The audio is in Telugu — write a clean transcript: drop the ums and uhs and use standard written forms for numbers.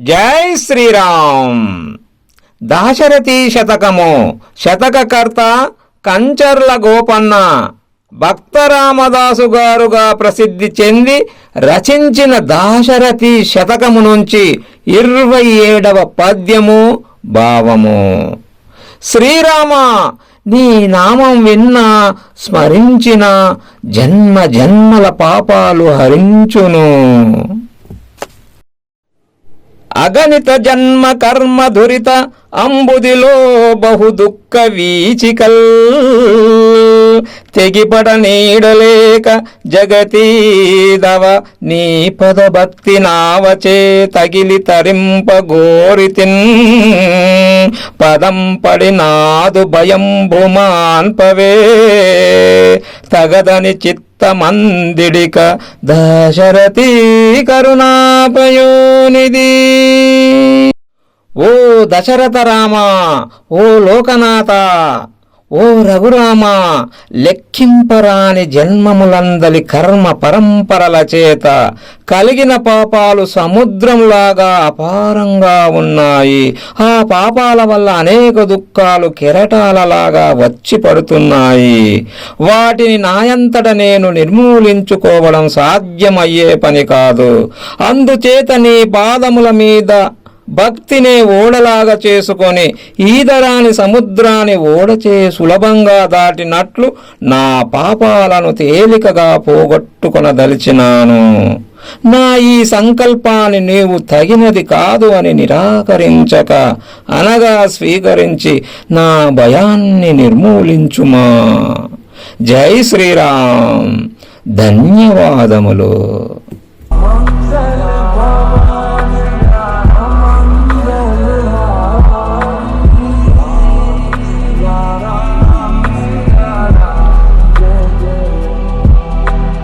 జై శ్రీరామ్. దాశరథి శతకము. శతకకర్త కంచర్ల గోపన్న. భక్త రామదాసు గారుగా ప్రసిద్ధి చెంది రచించిన దాశరథి శతకము నుంచి 27వ పద్యము భావము. శ్రీరామ, నీ నామం విన్నా స్మరించిన జన్మ జన్మల పాపాలు హరించును. అగణిత జన్మ కర్మ దురిత అంబుదిలో బహు దుఃఖ వీచికల్ తెగిపడ నీడలేక జగతీదవ నీ పద భక్తి నావచే తగిలి తరింప గోరితిన్ పదం పడినాదు భయం భూమాన్పవే తగదని మందిడిక దశరథి కరుణాపయోనిధి. ఓ దశరథ రామ, ఓ లోకనాథ, ఓ రఘురామ, లెక్కింపరాని జన్మములందలి కర్మ పరంపరల చేత కలిగిన పాపాలు సముద్రంలాగా అపారంగా ఉన్నాయి. ఆ పాపాల వల్ల అనేక దుఃఖాలు కెరటాలలాగా వచ్చి పడుతున్నాయి. వాటిని నాయంతట నేను నిర్మూలించుకోవడం సాధ్యమయ్యే పని కాదు. అందుచేత నీ పాదముల మీద భక్తినే ఓడలాగా చేసుకొని ఈదరాని సముద్రాన్ని ఓడచే సులభంగా దాటినట్లు నా పాపాలను తేలికగా పోగొట్టుకొనదలిచినాను. నా ఈ సంకల్పాన్ని నీవు తగినది కాదు అని నిరాకరించక అనగా స్వీకరించి నా భయాన్ని నిర్మూలించుమా. జై శ్రీరామ్. ధన్యవాదములు.